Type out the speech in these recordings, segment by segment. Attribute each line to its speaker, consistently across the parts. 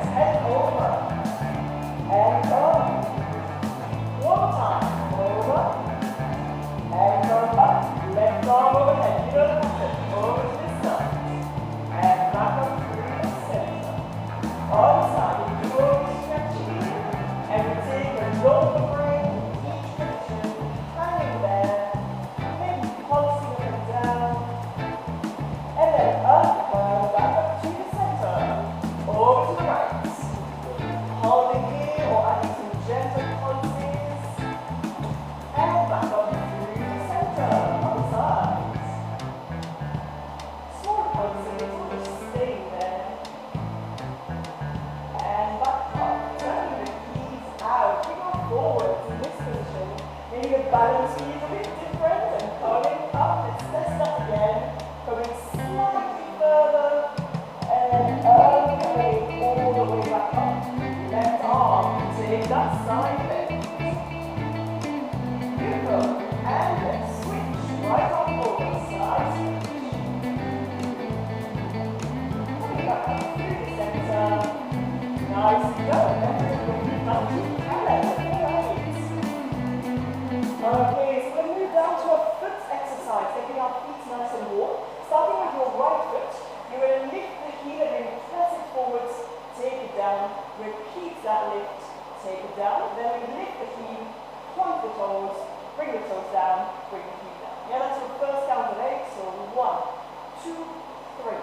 Speaker 1: head over, and up. One more time, over, and go up. Left arm overhead, you know the pattern. Over to this side, and back up through the center. On the side, you go stretching, and we take a long break, each position, hanging there, maybe pulsing up and down, and then up, back up to the center, over to the right. Holding here or adding some gentle pulses, and back up through the center, on the sides. Small pulses, we'll just stay there. And back up, turning the knees out, we go forward in this position. Maybe the balance is a bit different and coming up. Let's test that again. Coming slightly further and okay, all the way back up. Left arm, take that side bend. Beautiful. And let's switch. Right arm over, side switch. Coming back up through the center. Nice go. Let's move back to Calais. Okay, so we're going to move down to a foot exercise, taking our feet nice and warm. Starting with your right foot, you're going to lift the heel and then press it forwards, take it down, repeat that lift, take it down, then we lift the heel, point the toes, bring the toes down, bring the heel down. Yeah, that's your first count of 8, so 1, 2, 3,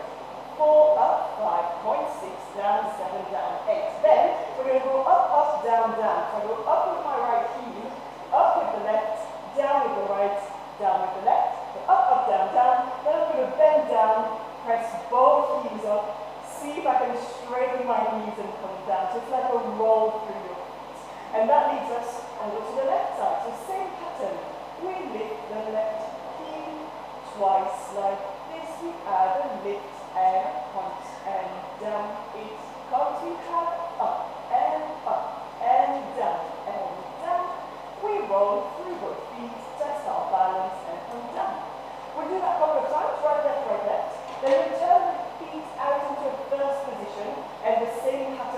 Speaker 1: 4, up, 5.6, down, 7, down, 8. Then we're going to go up, up, down, down. So I go up with my right heel, up with the left, down with the right, down with the left. So up, up, down, down. Then I'm going to bend down, press both heels up, see if I can straighten my knees and come down. So it's like a roll through your feet. And that leads us over to the left side. So same pattern. We lift the left heel twice like this. We add a lift and point and down. It comes. We have up and down and down. We roll through both feet, test our balance and come down. We'll do that a couple of times, right, left. Then we turn the feet out into a first position and the same pattern.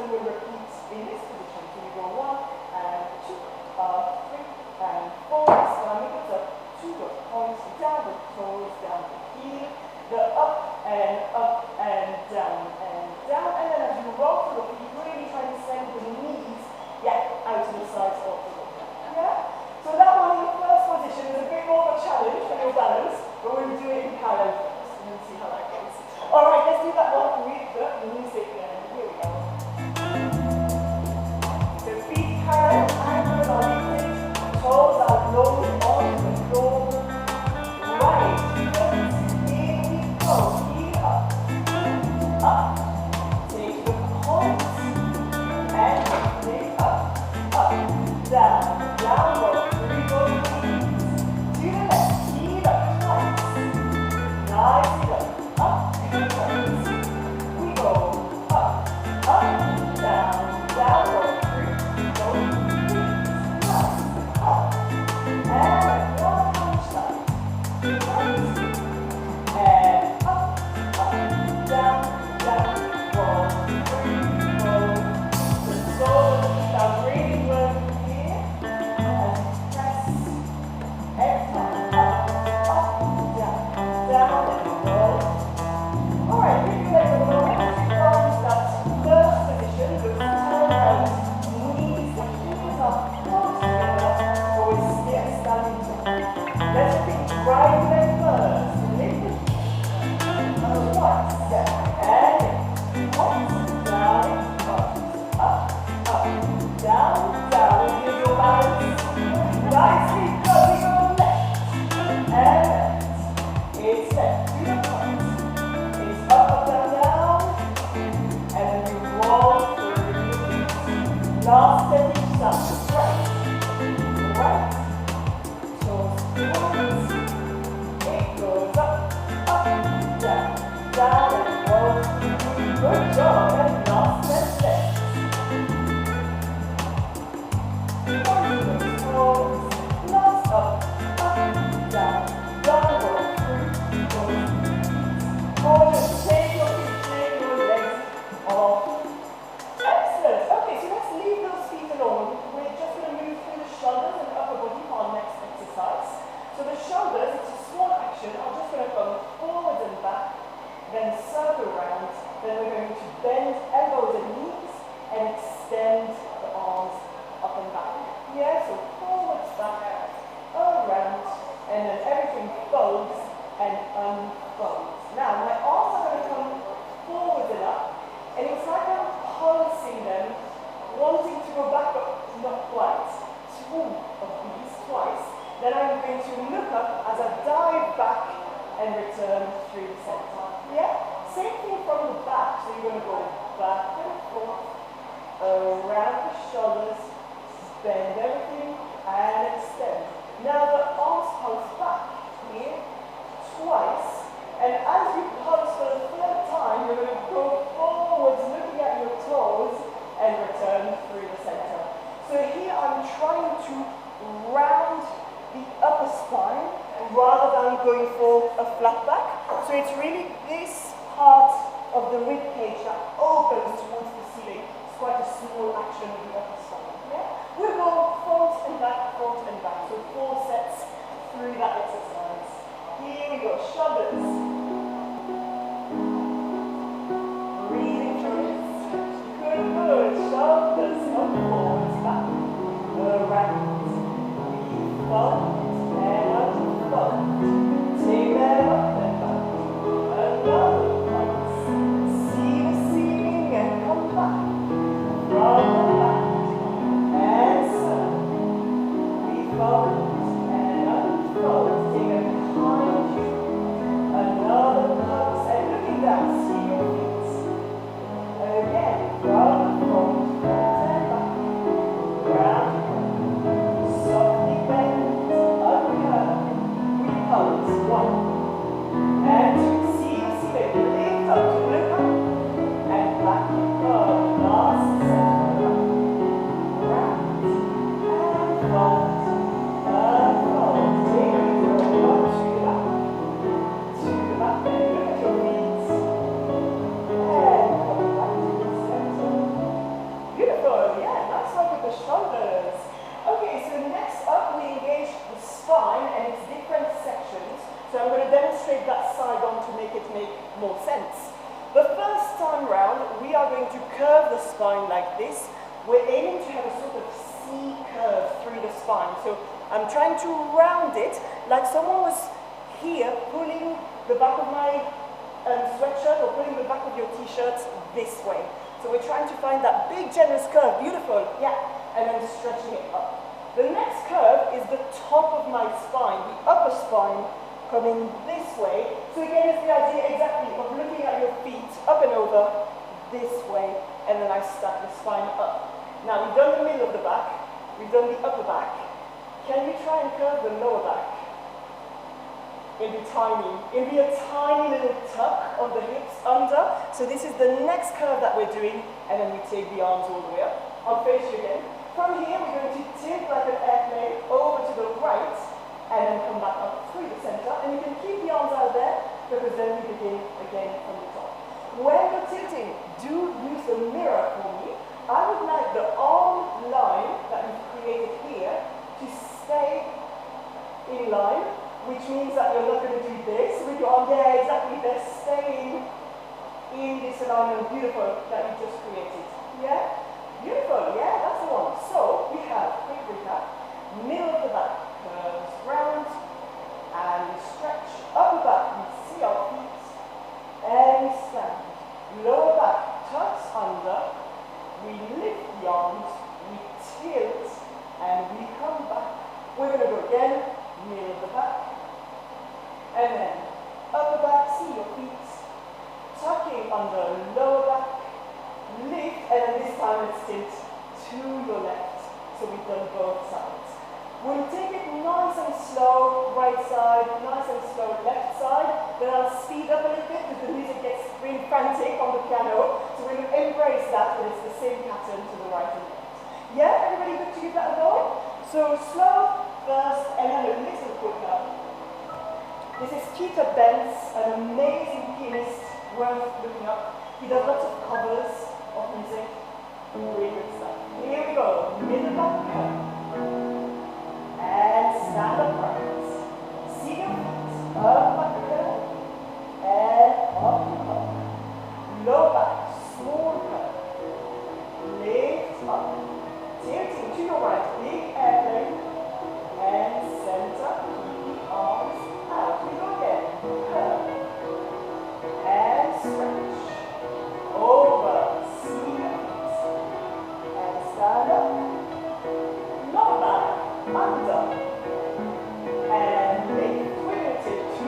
Speaker 1: back and return through the center. Yeah? Same thing from the back. So you're going to go back and forth, around the shoulders, bend everything, and extend. Now the arms pulse back here twice, and as you pulse for the third time, you're going to go forwards, looking at your toes, and return through the center. So here I'm trying to round the upper spine rather than going for a flat back. So it's really this part of the rib cage that opens towards the ceiling. It's quite a small action of the upper spine. Yeah? We'll go front and back, so 4 sets through that exercise. Here we go, shoulders. Breathing through it. Good, shoulders up, forwards, back, around. We front and up, front. Take them up and back. Another pulse. See the ceiling and come back. From the back. And circle. We front and unfold. Take them behind you. Another pulse and looking down. See your feet. Again, from the front and back. Round. Softly bend. Uncurve. We pulse. 1 and 2. See the ceiling. Lift up to look up. And back you go. Last set. Round. And fold. Unfold. Take it over to the back. To the back. And look at your feet. And come back to the center. Beautiful. Yeah, nice work with the shoulders. Okay, so next up we engage the spine and its different sections. So I'm going to demonstrate that side on to make it make more sense. The first time round, we are going to curve the spine like this. We're aiming to have a sort of C curve through the spine. So I'm trying to round it like someone was here pulling the back of my sweatshirt or pulling the back of your t-shirt this way. So we're trying to find that big generous curve. Beautiful. Yeah. And then stretching it up. The next curve is the top of my spine, the upper spine coming this way. So again, it's the idea exactly of looking at your feet up and over this way, and then I stack the spine up. Now we've done the middle of the back, we've done the upper back. Can you try and curve the lower back? It'll be tiny. It'll be a tiny little tuck of the hips under. So this is the next curve that we're doing, and then we take the arms all the way up. I'll face you again. From here, we're going to tip like an airplane over to the right, and then come back up through the center. And you can keep the arms out there, because then we begin again from the top. When you're tilting, do use the mirror for me. I would like the arm line that we've created here to stay in line, which means that you're not going to do this with your arm. Yeah, exactly. They're staying in this alignment. Beautiful that you just created. Yeah? Beautiful, yeah, that's the one. So we have, quick recap, middle of the back curves round, and we stretch. Upper back, we see our feet, and we stand. Lower back tucks under, we lift the arms, we tilt, and we come back. We're going to go again, middle of the back, and then upper back, see your feet, tucking under, lower back, lift, and then this time let's tilt to your left. So we've done both sides. We'll take it nice and slow, right side, nice and slow, left side. Then I'll speed up a little bit because the music gets really frantic on the piano. So we'll embrace that, but it's the same pattern to the right and left. Yeah, everybody good to give that a go? So slow first, and then a little quicker. This is Peter Benz, an amazing pianist, worth looking up. He does lots of covers of music. Really good stuff. Here we go. Middle back curve. And stand upright. See your feet. Up back curve. And up curve. Low back. Small curve. Lift up. Tilting to your right. Big airplane. And center. Keep the arms out. We go again. Curve. And stretch. Over. See your feet. And stand up. Lower back. Under. And lift. Twiddle tip to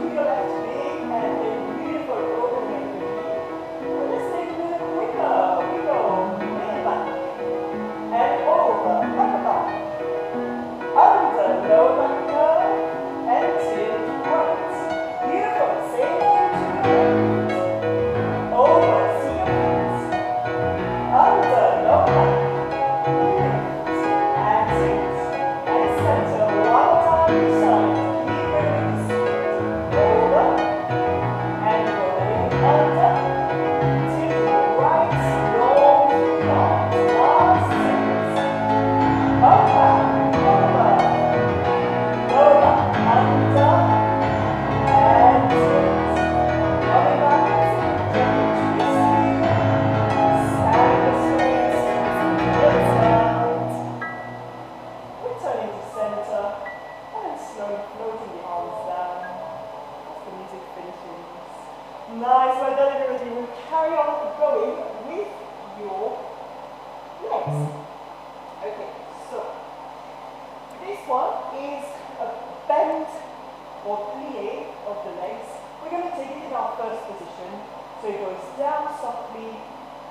Speaker 1: legs. Okay, so this one is a bend or plie of the legs. We're going to take it in our first position. So it goes down softly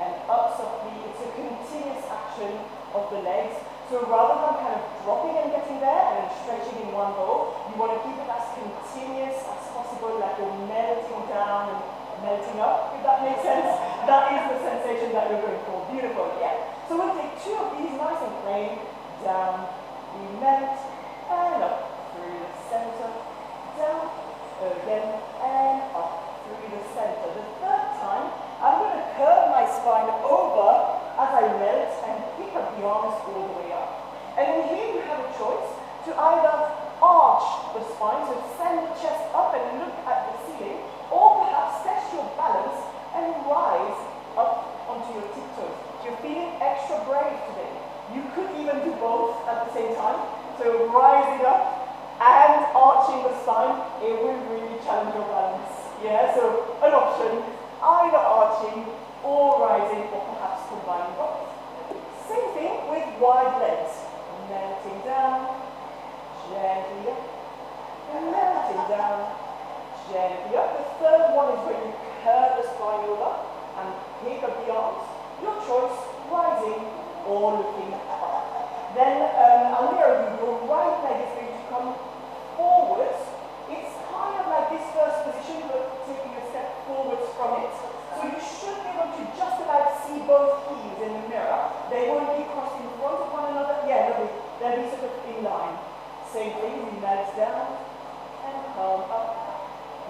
Speaker 1: and up softly. It's a continuous action of the legs. So rather than kind of dropping and getting there and then stretching in one go, you want to keep it as continuous as possible, like you're melting down and melting up, if that makes sense. That is the sensation that you're going for. Beautiful, yeah. So we'll take two of these nice and plain. Down, we melt, and up through the center. Down, again, and up through the center. The third time, I'm going to curve my spine over as I melt and pick up the arms all the way up. And then here you have a choice to either arch the spine, so send the chest up and look at the ceiling, or perhaps test your balance and rise up onto your tiptoes. If you're feeling extra brave today, you could even do both at the same time. So rising up and arching the spine, it will really challenge your balance. Yeah, so an option, either arching or rising, or perhaps combining both. Same thing with wide legs. Melting down, gently up, and melting down, gently up. The third one is where you curve the spine over and pick up the arms. Your choice, rising or looking up. Then I'll mirror you. Your right leg is going to come forwards. It's kind of like this first position, but taking a step forwards from it. So you should be able to just about see both heels in the mirror. They won't be crossed in front of one another. Yeah, no, they'll be sort of in line. Same thing, we melt down and come up.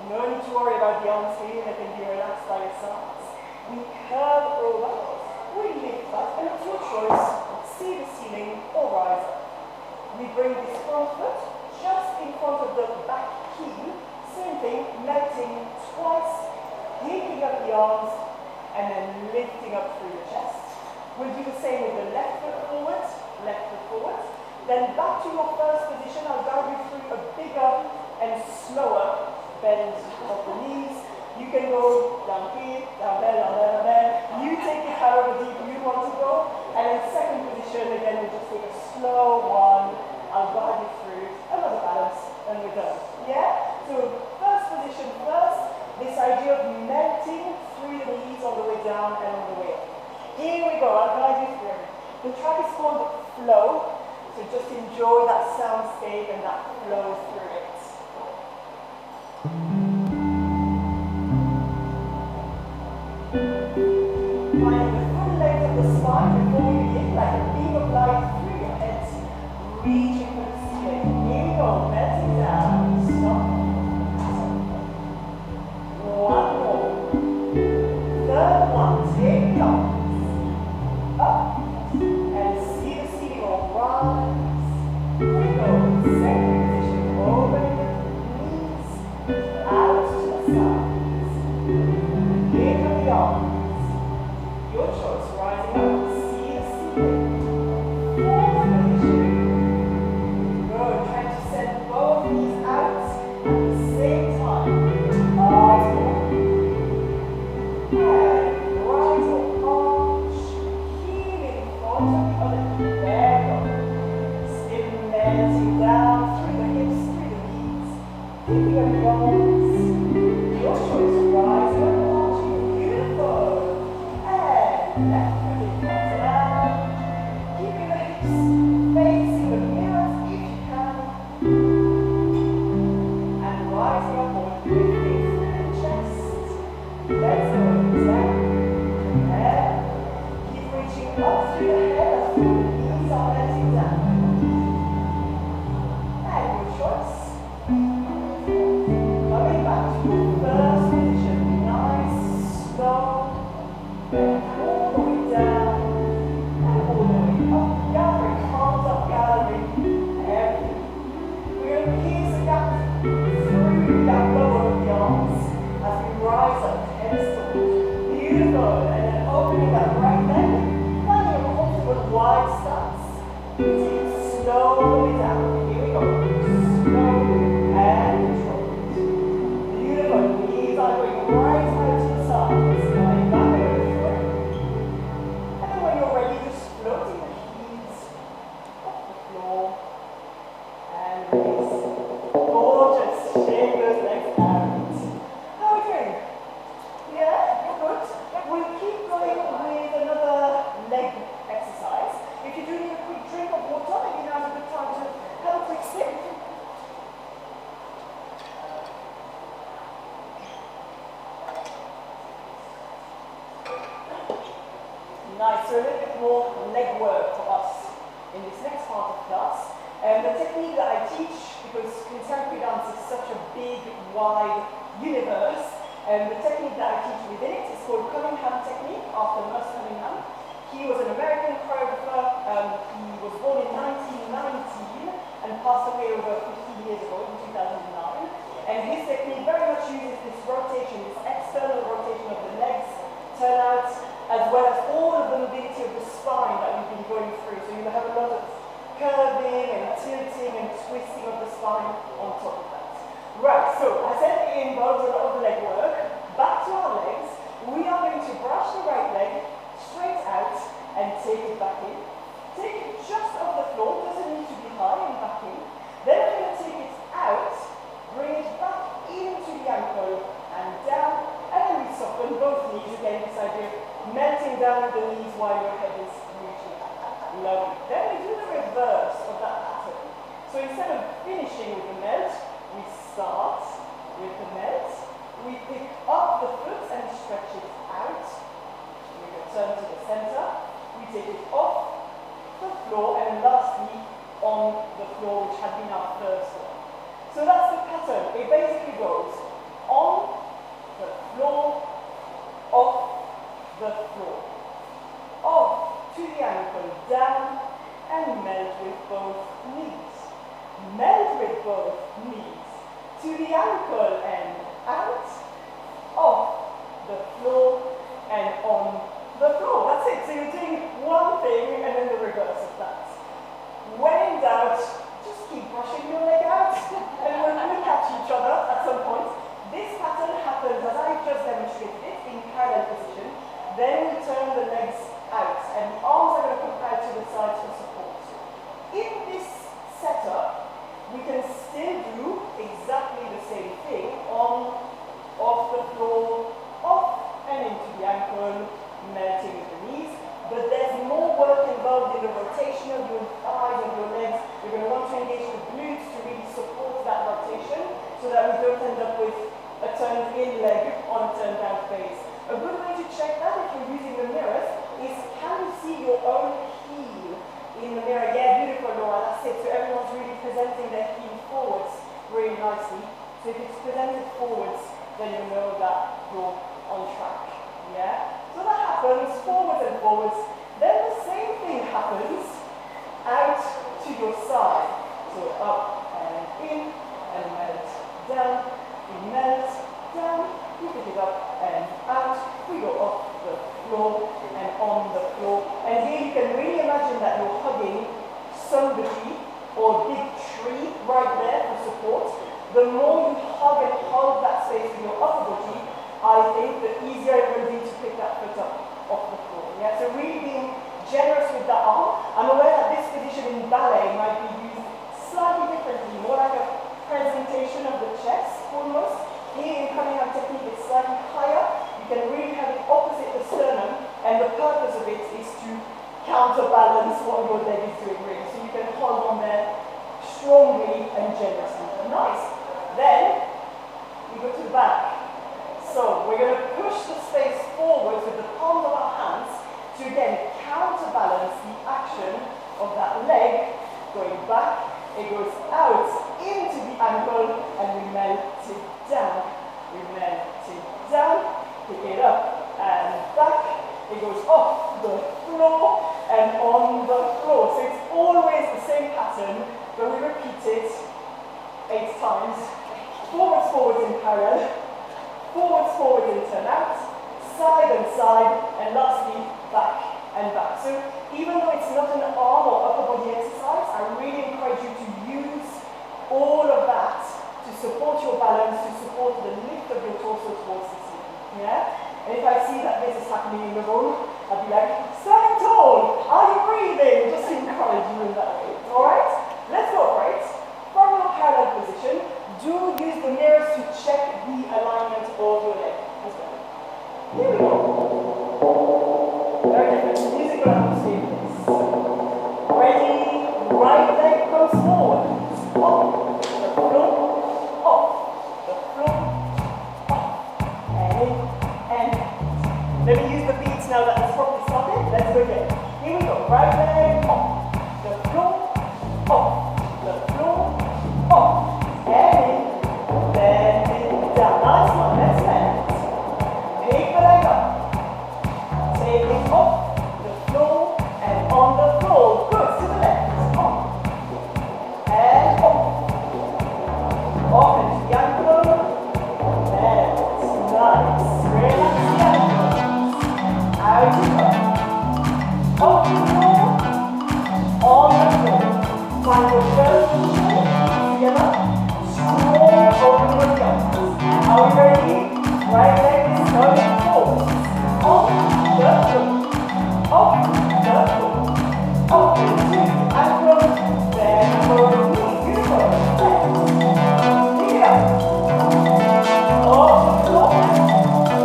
Speaker 1: No need to worry about the arms here, they can be relaxed by your sides. We curve over, we lift up, and it's your choice. See the ceiling or rise up. We bring this front foot just in front of the back heel. Same thing, melting twice. Picking up the arms and then lifting up through the chest. We'll do the same with the left foot forwards, Then back to your first position. I'll guide you through a bigger and slower bend of the knees. You can go down here, down there, down there, down there. You take it however deep you want to go. And in second position, again, we'll just take a slow one. I'll guide you through another balance and we're done. Yeah? So first position first. This idea of melting through the knees all the way down and all the way up. Here we go, I'll guide you through. The track is called flow, so just enjoy that soundscape and that flow through it. Finding the full length of the spine before you begin, like a beam of light through your head, reaching for the ceiling. Here we go, melting down, stop. One more. Third one, take the arms up and see the ceiling or rise. Here we go. Second position, opening the knees out to the sides. Here come the arms. Your choice, rising up, see the ceiling. Fourth position. Good. Trying to send both knees out at the same time. Down through the hips, through the knees, picking up the arms. Your choice, rising up, arching, beautiful. And left foot in front down, keeping the hips facing the mirrors if you can. And rising up or lifting through the chest. Let's go down, and keep reaching up through the head as the knees are letting down. Coming back to your first position, nice, slow, then all the way down, and all the way up, gathering, palms up, gathering, everything. We're going to pierce a gap through that lower of the arms as we rise up, headstones. Beautiful, and then opening that right leg, finding a comfortable wide stance. Take it slowly down, here we go. And control. Beautiful. Knees are going right out to the sides. Coming back over through. And then when you're ready, just floating Nice, so a little bit more leg work for us in this next part of class. The technique that I teach, because contemporary dance is such a big, wide universe, the technique that I teach within it is called Cunningham technique, after Merce Cunningham. He was an American choreographer. He was born in 1919 and passed away over 15 years ago in 2009. And his technique very much uses this rotation, this external rotation of the legs, turnout, as well as all of the mobility of the spine that we've been going through. So you have a lot of curving and tilting and twisting of the spine on top of that. Right, so I said it involves a lot of leg work. Back to our legs. We are going to brush the right leg straight out and take it back in. Take it just off the floor, doesn't need to be high, and back in. Then we're going to take it out, bring it back into the ankle and down, and then we soften both knees again, this idea of melting down the knees while your head is reaching. Lovely. Then we do the reverse of that pattern. So instead of finishing with the melt, we start with the melt. We pick up the foot and stretch it out. We return to the center. We take it off the floor and lastly on the floor, which had been our first one. So that's the pattern. It basically goes on the floor, off the floor, off to the ankle, down, and melt with both knees. Melt with both knees to the ankle and out, off the floor, and on the floor. That's it. So you're doing one thing and then the reverse of that. When in doubt, just keep brushing your leg out and we'll catch each other at some point. This pattern happens as I've just demonstrated it in parallel position. Then we turn the legs out and the arms are going to come out to the sides for support. In this setup, we can still do exactly the same thing on, off the floor, off and into the ankle, melting with the knees, but there's more work involved in the rotation of your thighs, of your legs. You're going to want to engage the glutes to really support that rotation so that we don't end up with a turned in leg on a turned out face. A good way to check that if you're using the mirrors is, can you see your own heel in the mirror? Yeah, beautiful, Laura, that's it. So everyone's really presenting their heel forwards really nicely. So if it's presented forwards, then you know that you're on track. Yeah? So that happens forwards and forwards. Then the same thing happens out to your side. So up and in and melt down. We melt down. We pick it up and out. We go off the floor and on the floor. And here you can really imagine that you're hugging somebody or a big tree right there for support. The more you hug and hold that space with your upper body, I think the easier it will be to pick that foot up off the floor. Yeah? So really being generous with that arm. I'm aware that this position in ballet might be used slightly differently, more like a presentation of the chest almost. Here in Cunningham technique it's slightly higher. You can really have it opposite the sternum, and the purpose of it is to counterbalance what your leg is doing really. So you can hold on there strongly and generously. Nice. Then we go to the back. So we're going to push the space forwards with the palms of our hands to again counterbalance the action of that leg going back. It goes out into the ankle and we melt it down. We melt it down, pick it up and back. It goes off the floor and on the floor. So it's always the same pattern, but we repeat it 8 times. Forwards, forwards in parallel. Forwards, forwards and turn out, side and side, and lastly, back and back. So even though it's not an arm or upper body exercise, I really encourage you to use all of that to support your balance, to support the lift of your torso towards the ceiling. Yeah? And if I see that this is happening in the room, I'll be like, stand tall, are you breathing? Just to encourage you in that way. Alright? Let's go for it. From your parallel position, do use the mirrors to check the alignment of your leg as well. Here we go. Very different musical atmosphere. Up and from there, forward knee, beautiful. Pick it up. Off the floor.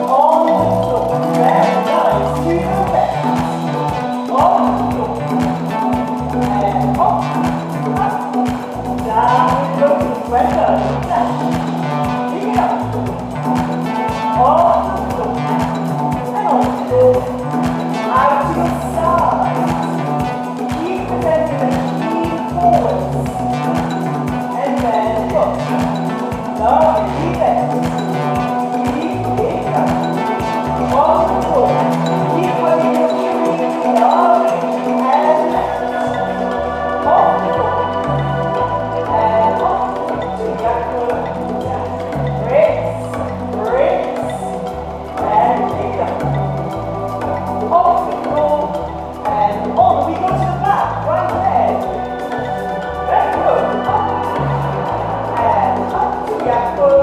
Speaker 1: On the floor. Very nice. To the left. On the floor. And up. Up. Down we go to the weather. Pick it up. On the floor. And on the floor. Out to the side. Keep presenting the knee forwards. And then look. Lovely. Keep it. Keep it up. On the floor. Keep putting your tree. Lovely. And left. Off the floor. And up. To the upper. Down. Brace. Brace. And pick up. Off the floor and on. We go to the back, right leg. Very good. Up and up to the ankle.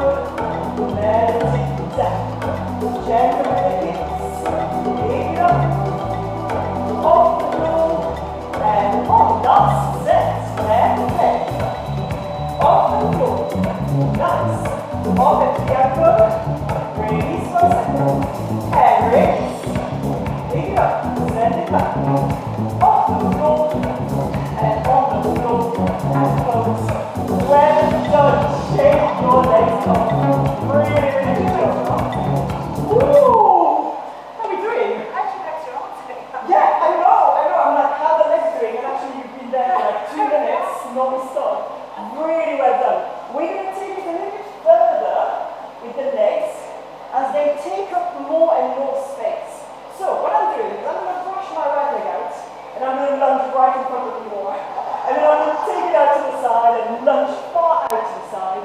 Speaker 1: Meditate down. Gentle with the hips. Pick it up. Off the floor and on. Last set. Left leg. Off the floor. Nice. Off at the ankle. Release for a second. And release. Pick it up, send it back, off the floor, and on the floor, and close. Well done, shake your legs off. Really, really good. Ooh, how are we doing?
Speaker 2: Actually, that's your answer.
Speaker 1: Yeah, I know, I'm like, how are the legs doing? And actually you've been there for like 2 minutes, non-stop. Really well done. We're going to take it a little bit further with the legs as they take up more and more space. So what I'm doing is I'm going to brush my right leg out and I'm going to lunge right in front of the floor. And then I'm going to take it out to the side and lunge far out to the side,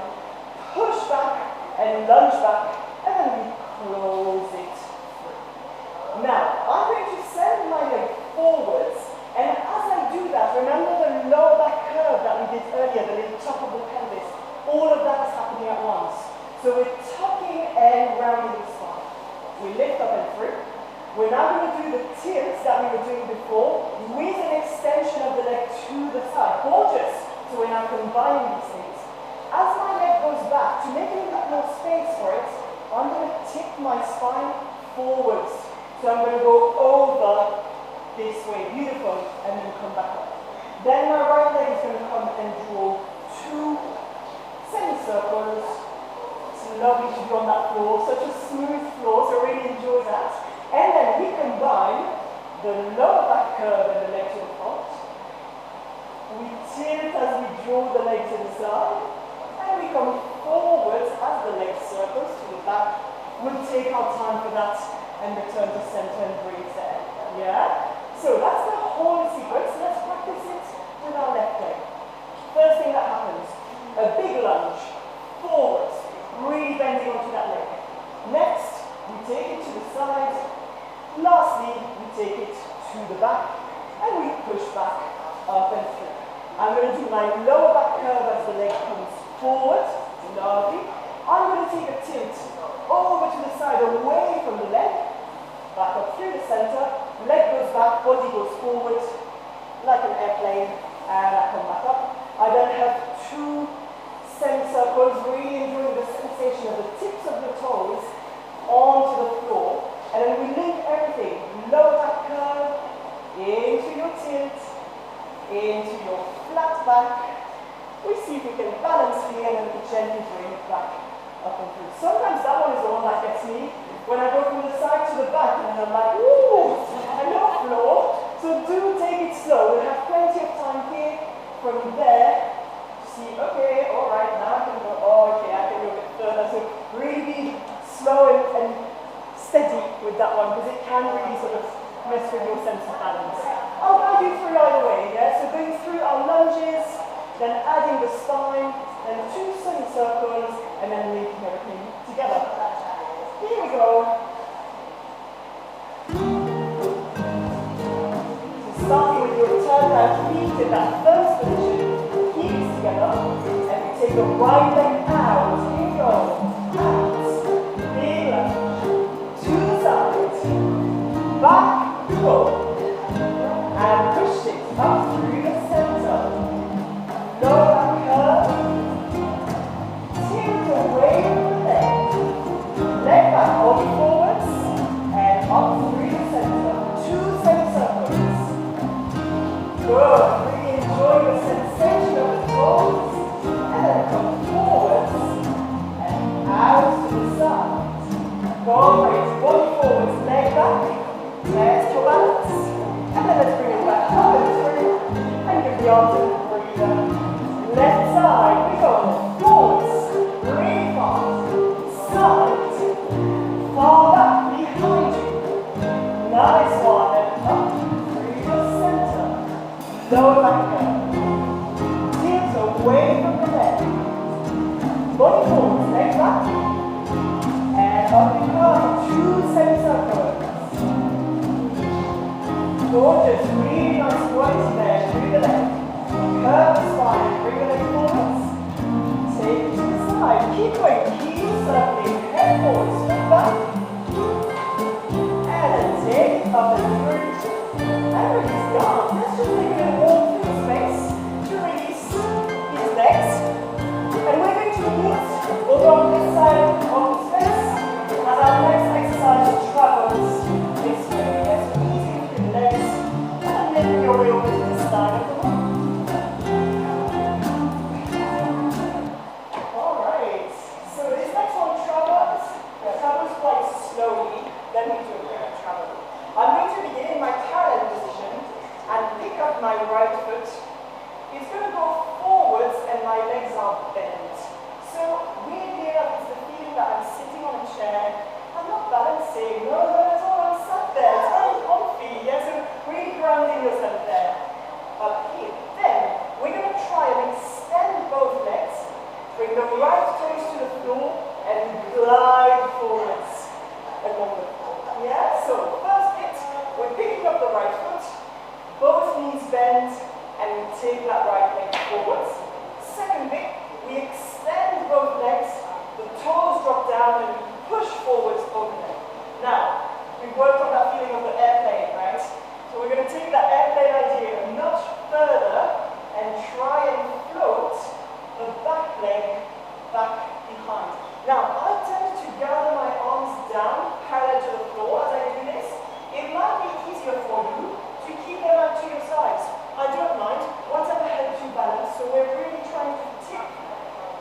Speaker 1: push back and lunge back, and then we close it through. Now, I'm going to send my leg forwards, and as I do that, remember the lower back curve that we did earlier, the little top of the pelvis, all of that is happening at once. So we're tucking and rounding the spine. We lift up and through. We're now going to do the tilts that we were doing before with an extension of the leg to the side. Gorgeous! So we're now combining these things. As my leg goes back, to make a little bit more space for it, I'm going to tip my spine forwards. So I'm going to go over this way. Beautiful. And then come back up. Then my right leg is going to come and draw 2 semicircles. It's lovely to be on that floor. Such a smooth floor, so I really enjoy that. And then we combine the lower back curve and the leg to the front. We tilt as we draw the leg to the side. And we come forwards as the leg circles to the back. We'll take our time for that and return to center and breathe there. Yeah? So that's the whole sequence. Let's practice it with our left leg. First thing that happens, a big lunge forwards, really bending onto that leg. Next, we take it to the side. Lastly, we take it to the back and we push back up and through. I'm going to do my lower back curve as the leg comes forward. Lovely. I'm going to take a tilt over to the side, away from the leg. Back up through the center. Leg goes back, body goes forward like an airplane, and I come back up. I then have 2 semicircles, really enjoying the sensation of the tips of the toes onto the floor. And then we link everything, lower back curve, into your tilt, into your flat back. We see if we can balance here and then we gently bring it back up and through. Sometimes that one is the one that gets me. When I go from the side to the back and I'm like, ooh, I know floor. So do take it slow. We'll have plenty of time here from there to see, okay, all right, now I can go, oh, okay, I can go a bit further. So really be slow and steady with that one because it can really sort of mess with your sense of balance. I'll guide you through either way, yeah? So going through our lunges, then adding the spine, then 2 semicircles, and then linking everything together. Here we go. So starting with your turned out feet in that first position, heels together, and we take the right leg out. Here we go. Out. Big lunge. To the side. Back, go. And push it. up through the center. Lower back curve. Tilt away from the leg. Leg back, body forwards, and up through the center. 2 semicircles. Good. Really enjoy the sensation of the toes. And then come forwards and out to the side. Go great. Body forwards, leg back. There's your balance. And then let's bring it back up and through. And give the arms a little breather. Left side, we go. Forwards. Really fast. Side. Far back behind you. Nice one. And up through the center. Lower back curve. Tilt away from the leg. Body forwards, leg back. And up we come. 2 semicircles. Gorgeous, really nice weight there. Through the leg. Curve the spine. Bring the leg forwards. Take it to the side. Keep going. Keep circling. Head forwards. Foot back. And then take it up and through. And release the arms. Let's just take it all through the space to release these legs. And we're going to meet over on this side of the space as our next exercise travels this way. Yes, we're meeting through the legs and making your way over to this side of the room. Alright, so this next one travels quite slowly, then we do a bit of travel. I'm going to begin in my parallel position and pick up my right foot. It's going to go forwards and my legs are bent. So weirdly enough, it's the feeling that I'm sitting on a chair. I'm not balancing. No, at all. I'm sat there. It's very comfy. Yeah, so really grounding yourself there. Up here. Then we're going to try and extend both legs. Bring the right toes to the floor and glide forwards along the floor. Yeah. So first bit, we're picking up the right foot. Both knees bend. And we take that right leg forwards. Second bit, we extend both legs, the toes drop down and we push forwards both legs. Now, we've worked on that feeling of the airplane, right? So we're going to take that airplane idea a notch further and try and float the back leg back behind. Now, I tend to gather my arms down parallel to the floor as I do this. It might be easier for you to keep them out to your sides. I don't mind, whatever helps you balance. So we're really trying to tip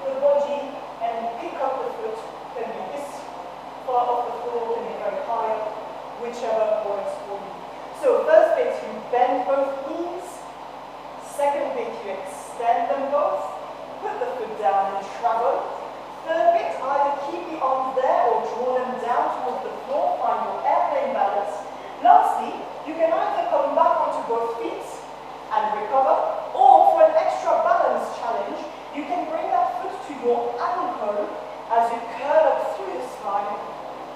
Speaker 1: the body and pick up the foot. Can be this far off the floor, can be very high, whichever works for you. So first bit, you bend both knees. Second bit, you extend them both. Put the foot down and travel. Third bit, either keep the arms there or draw them down towards the floor. Find your airplane balance. Lastly, you can either come back onto both feet and recover, or for an extra balance challenge, you can bring that foot to your ankle as you curl up through the spine,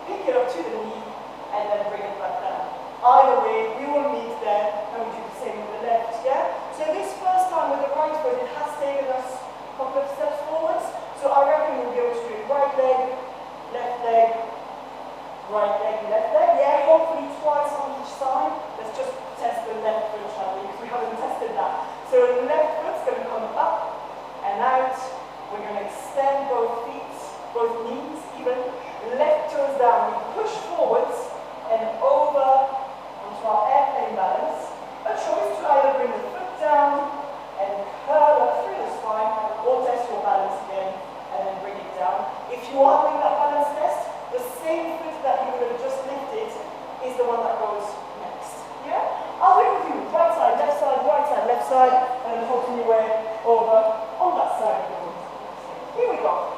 Speaker 1: pick it up to the knee, and then bring it back down. Either way, we will meet there, and we do the same with the left, yeah? So this first time with the right foot, it has taken us a couple of steps forwards, so I reckon we'll be able to do it right leg, left leg, right leg, left leg, yeah? Hopefully twice on each side. Let's just test the left foot, shall we? Because we haven't tested that. So the left foot's going to come up and out. We're going to extend both feet, both knees even. Left toes down. We push forwards and over onto our airplane balance. A choice to either bring the foot down and curl up through the spine, or test your balance again and then bring it down. If you are doing that balance test, the same foot that you would have just lifted is the one that goes next. Yeah? I'll do it with you. Right side, left side, and then hopefully we're over on that side of the room. Here we go.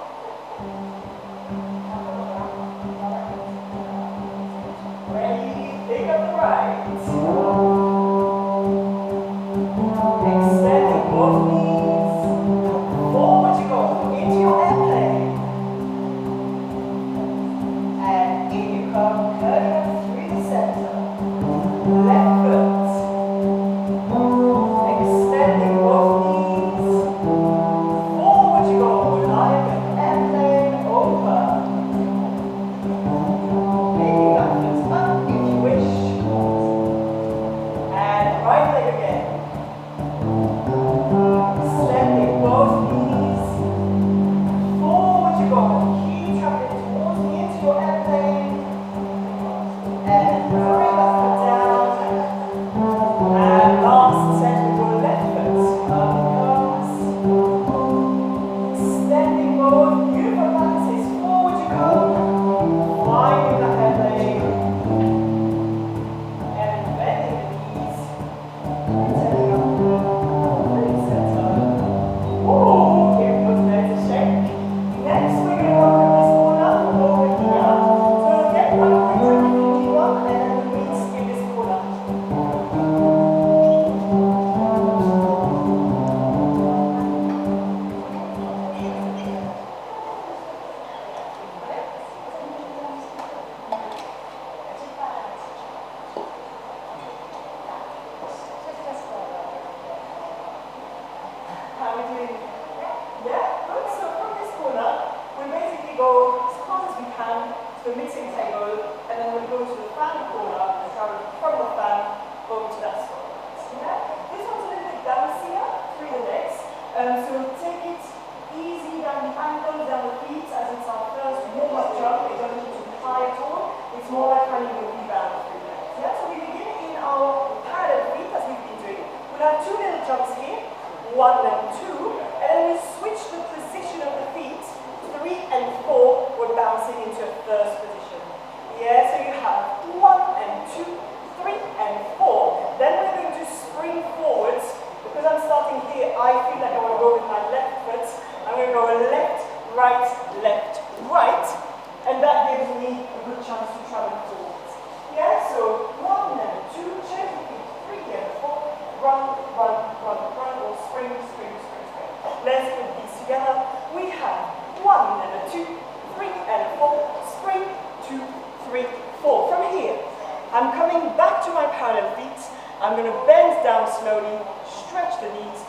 Speaker 1: comes here, 1 and 2, and then we switch the position of the feet, 3 and 4, we're bouncing into a first position. Yeah, so you have 1 and 2, 3 and 4. Then we're going to spring forwards. Because I'm starting here, I feel like I want to go with my left foot. I'm going to go left, right, and that gives me a good chance to travel forwards. Yeah, so 1 and 2, change the feet, 3 and 4, run, or spring. Let's put these together. We have 1 and a 2, 3 and 4, spring, 2, 3, 4. From here, I'm coming back to my parallel feet. I'm going to bend down slowly, stretch the knees,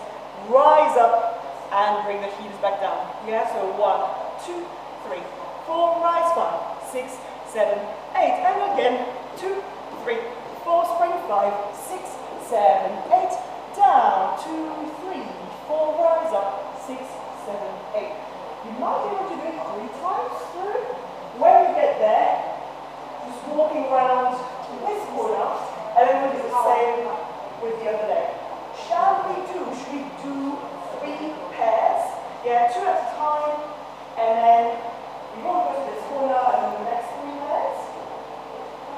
Speaker 1: rise up, and bring the heels back down. Yeah, so 1, 2, 3, 4, rise 5, 6, 7, 8. And again, 2, 3, 4, spring 5, 6, 7, 8. Down, 2, 3, 4, rise up, 6, 7, 8. You might be able to do it 3 times through. When you get there, just walking around this corner, and then we'll do the same with the other leg. Should we do 3 pairs? Yeah, 2 at a time, and then we won't go to this corner and then the next 3 pairs.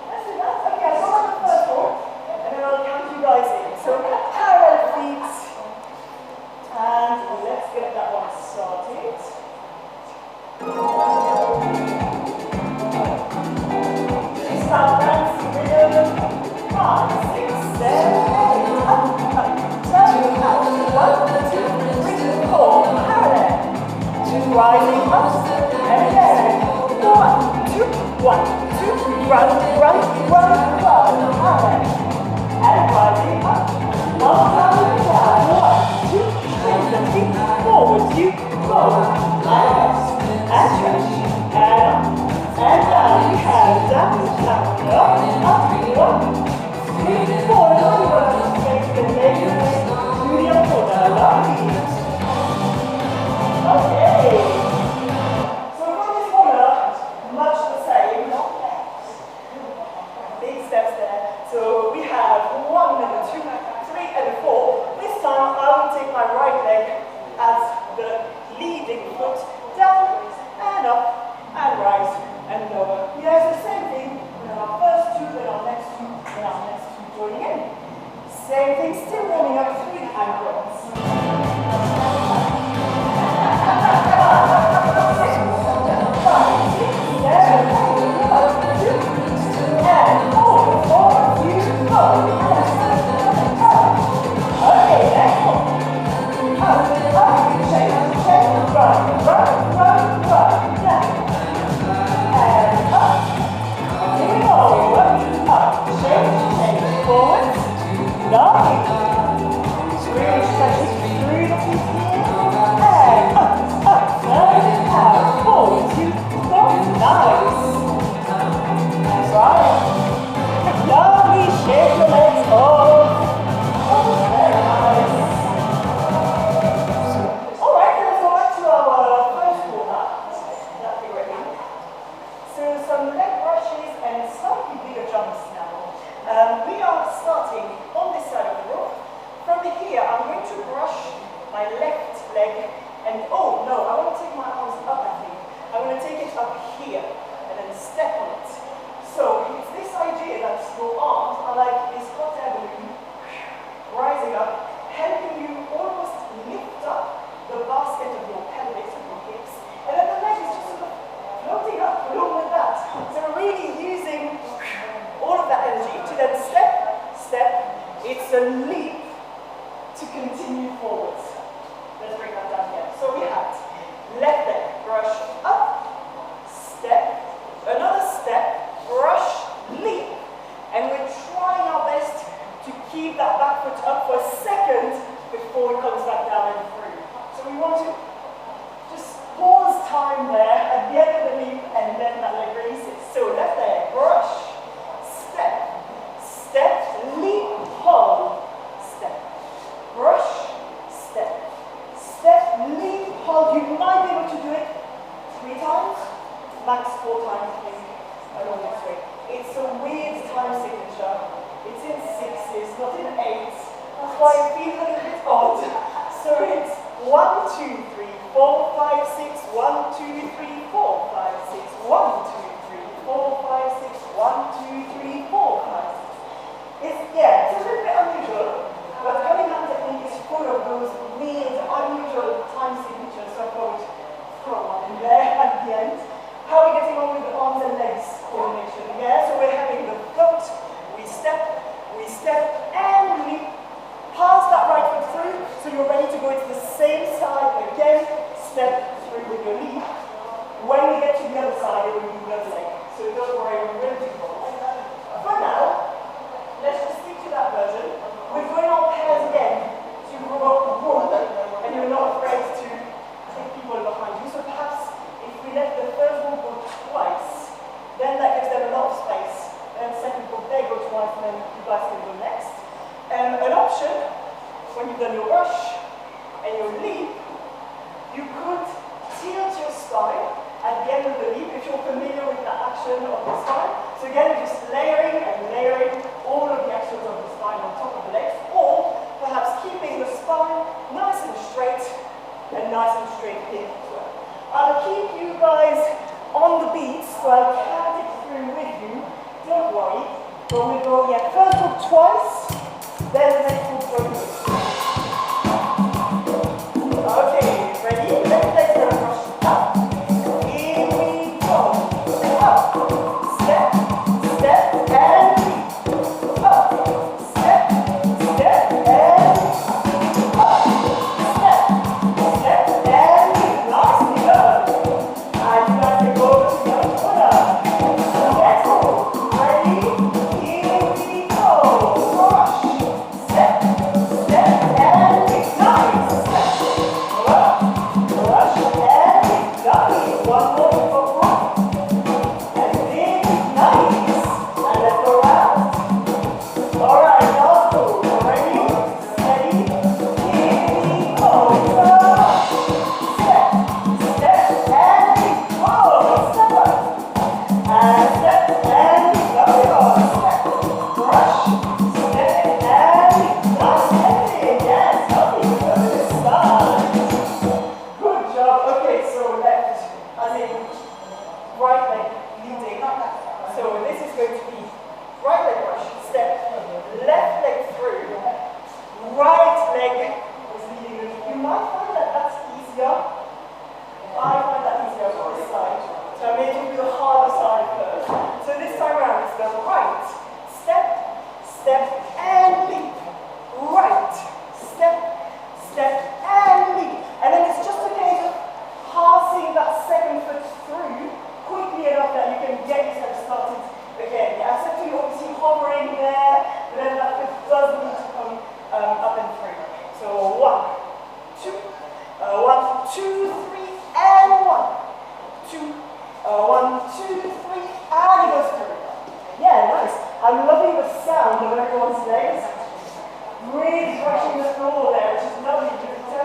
Speaker 1: Let's do that. Okay, I'll go on the first one, and then I'll count you guys in. So parallel feet, and let's get that one started. Start dancing rhythm. 5, 6, 7, 8, up, turn out, 1, 2, 3, 4, parallel, rising up, and again, 1, 2, 1, 2, run, parallel, and rising up, 1 time down, 1, 2, bring the feet forward, you go, and stretch, and up, and down, and down, up, 1, 3, 4, make the legs to the corner, lovely. Okay. So from this corner, much the same. Big steps there. So we have 1 and 2, 3 and 4. This time I will take my right leg as the leading foot, down and up and rise and lower. Yeah, it's the same thing. We have our first 2, then our next 2, then our next 2 joining in. Same thing, still warming up through the ankles. 5, 6, 7, 8, 2, and 4, 4, you go. Okay, next one. Up, shake, run, down. And up. Here we go. Up, shake, forward. Lovely. Really stretch through the feet here. And up, turn out, forward, 2, 4, nice. That's right. Lovely, shake your legs off. Very nice. Alright, let's go back to our first corner. That'll be ready. So some leg brushes and slightly bigger jumps now. We are starting on this side of the rope. From here, I'm going to brush my left leg and, oh no, I want to take my arms up, I think. I want to take it up here and then step on it. So it's this idea that your arms are like this hot air balloon rising up, helping you almost lift up the basket of your pelvis and your hips, and then the leg is just sort of floating up along with that. So we're really using all of that energy to then step. It's a leap to continue forwards. Let's bring that down here. So we have left leg, brush up, step, another step, brush, leap. And we're trying our best to keep that back foot up for a second before it comes back down and through. So we want to just pause time there at the end of the leap and then that leg releases. So left leg, brush, step, leap, hold, step, brush, step, leap, hold. You might be able to do it 3 times, max 4 times, I think, along this way. It's a weird time signature. It's in 6s, not in 8s. That's why it feels a little bit odd. So it's 1, 2, 3, 4, 5, 6, 1, 2, 3, 4, 5, 6, 1, 2, 3, 4, 5, 6, 1, 2, 3, 4, 5, 6. It's a little bit unusual, but coming up technique is full of those weird, unusual time signatures, so I thought throw one in there at the end. How are we getting on with the arms and legs coordination? Yeah, so we're having the float, we step, and leap. Pass that right foot through, so you're ready to go into the same side again, step through with your leap. When we get to the other side, it will be the other leg. So don't worry, we will do both. For now, let's just stick to that version. We're going on pairs again to roll, and you're not afraid to take people behind you. So perhaps if we let the first one go twice, then that gives them a lot of space. And second one, they go twice, and then you guys can go next. An option, when you've done your rush and your leap, you could tilt your spine at the end of the leap if you're familiar with that action of the spine. So again, just layering and layering all of the actions of the spine on top of the legs, or perhaps keeping the spine nice and straight here as well. I'll keep you guys on the beat, so I'll count it through with you. Don't worry. But we go, first go twice, then the next one goes. Okay, ready? Left leg's gonna rush up. Here we go. Up. Step, and leap. Up. Step, and leap. Up. Step, and leap. Nicely done. And you guys can go to the other corner. Let's go. Ready? Here we go. Rush. Step, and leap. Nice. Rush, and leap. Nice. One more for one. And leap. Nice. And let's go round. All right, last two. Ready? Steady. Here we go. Rush. Step, and leap. Oh, step up. And step, and leap. Lovely on. Step. Rush. Step, and leap. Nice ending. Yes, lovely. Good start. Good job. Okay, so left, as in right leg leading. So this is going to be right leg rush, step, left leg through, right leg is leading. You might find that that's easier. I find that easier for this side. So I may do the harder side first. So this time around it's the right, step, and leap. Right, step, and leap. And then it's just a case of passing that second foot through quickly enough that you can get yourself started again. Yeah, so you're obviously hovering there, but then that foot does need to come up and through. So 1, 2, 3, and 1, 2, 1, 2, 3, and it goes through. Yeah, nice. I'm loving the sound of everyone's legs. Really brushing the floor there, which is lovely. You can tell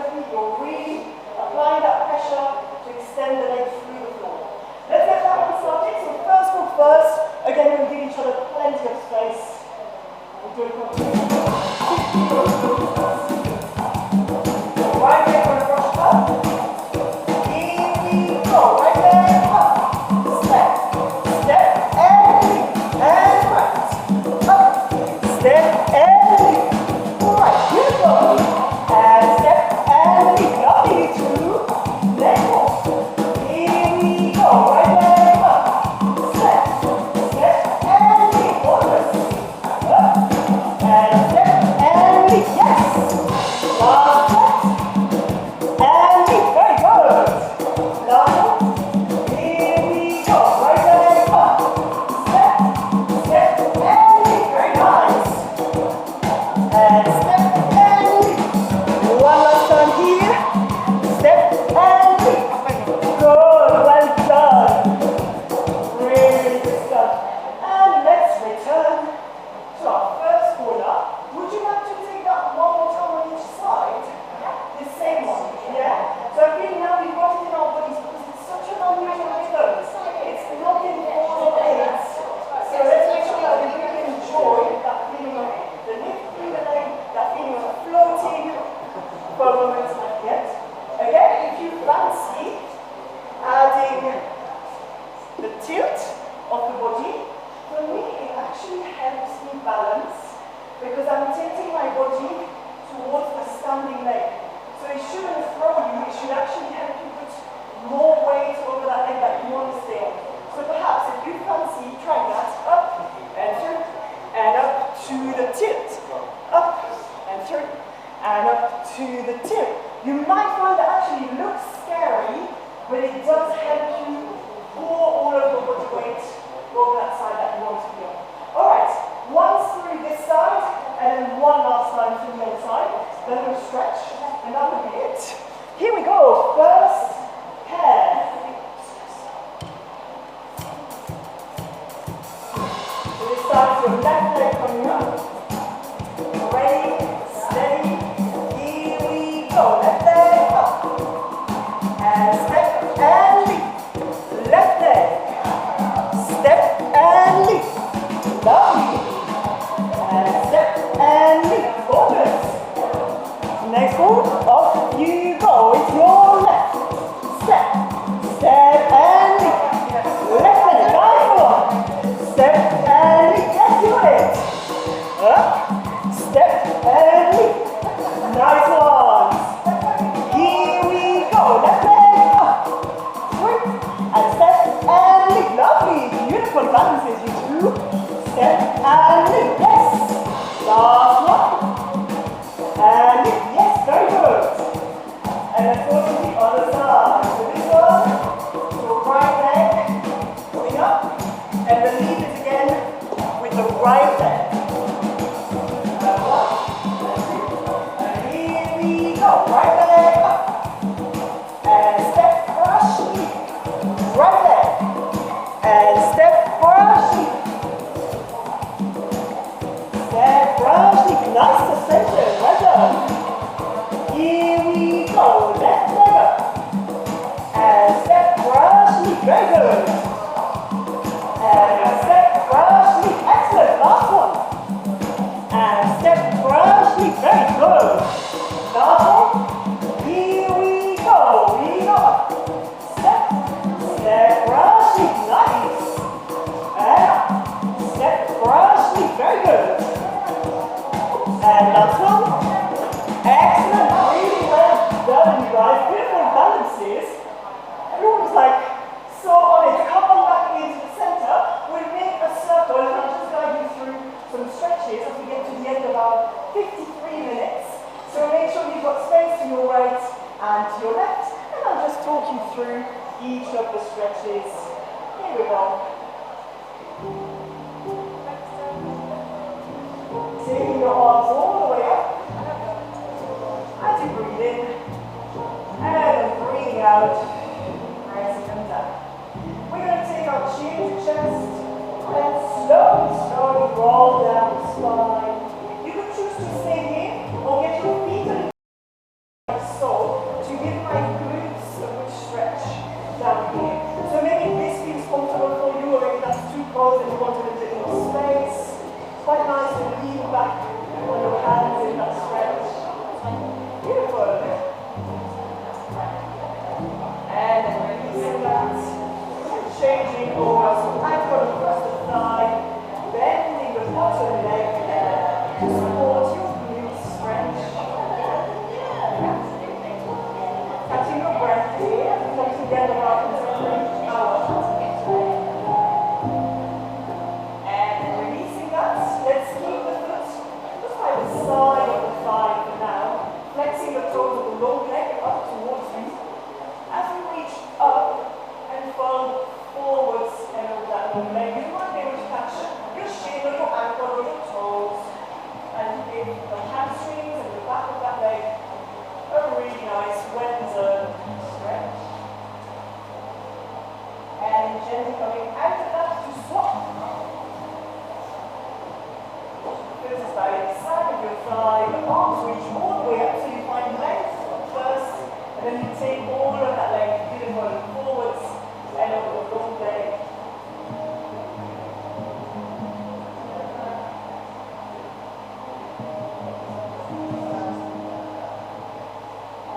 Speaker 1: should actually help you put more weight over that leg that you want to stay on. So perhaps if you fancy trying that, up and through, and up to the tilt. Up and through, and up to the tilt. You might find that actually looks scary, but it does help you pour all of your body weight over that side that you want to be on. Alright, once through this side, and then one last time through the other side. Then we'll stretch, and that will be it. Here we go, first pair. So this starts your left leg coming up. Ready, steady, here we go. Left leg up. And step and leap. Left leg. Step and leap. Lovely. And step and leap. Focus. Next one, off you go. It's your left. Step. Step and leap. Left leg. Nice one. Step and leap. Let's do it. Up. Step and leap. Nice ones. Here we go. Left leg up. Swing. And step and leap. Lovely. Beautiful balances, you two. Step and leap. Yes. Last one. And leap. Yes, very good. And let's go to the other side. So this one, your right leg going up. And the leap is again with the right leg. Right leg up. And step brush leap. Right leg. And step brush leap. Step brush leap. Nice suspension. Well done. Here we go. Left leg up. And step brush leap. Very good. And step brush leap. Excellent. Last one. And step brush leap. Very good. Here we go. We go up. Step. Step brush leap. Nice. And up. Step brush leap. Very good. And last one. Excellent. Really well done, you guys. Beautiful balances. Everyone's like so on it. Come on back into the center. We'll make a circle and I'll just guide you through some stretches as we get to the end of our 53 minutes. So make sure you've got space to your right and to your left, and I'll just talk you through each of the stretches. Here we go. Taking your arms all the way up as you breathe in, and breathing out as you come down. We're going to take our chin to chest, and slowly roll down the spine. You can choose to stay here, or get your feet on the sole to give my glutes a good stretch down here. So maybe this feels comfortable for you, or maybe that's too close and you want a little bit more space. It's quite nice to lean back on your hands in that stretch. Beautiful. And releasing that. Changing over, so ankle across the thigh, bending the bottom leg to support your glutes stretch. Catching your breath here, come together our contemporary hour. And then releasing that, let's keep the foot just by the side of the thigh for now, flexing the toes of the long leg up towards you. As we reach up and fold forwards and over that long leg, you might be able to catch your shin or your ankle or your toes and give the hamstrings and the back of that leg a really nice well-deserved stretch. And gently coming out of that to swap. This is by the side of your thigh, the arms reach all the way up so you find length first, and then you take all of that leg, beautiful, forwards and over the long leg.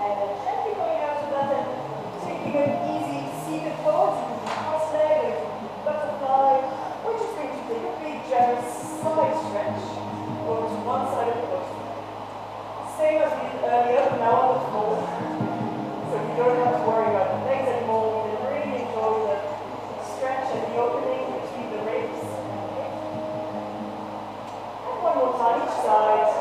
Speaker 1: And then gently going out of that and taking an easy seated pose. You can do cross leg, butterfly, or just going to take a big generous side stretch over to one side of the body. Same as we did earlier, but now on the floor. So you don't have to worry about the legs anymore. You can really enjoy the stretch and the opening between the ribs. And one more time each side.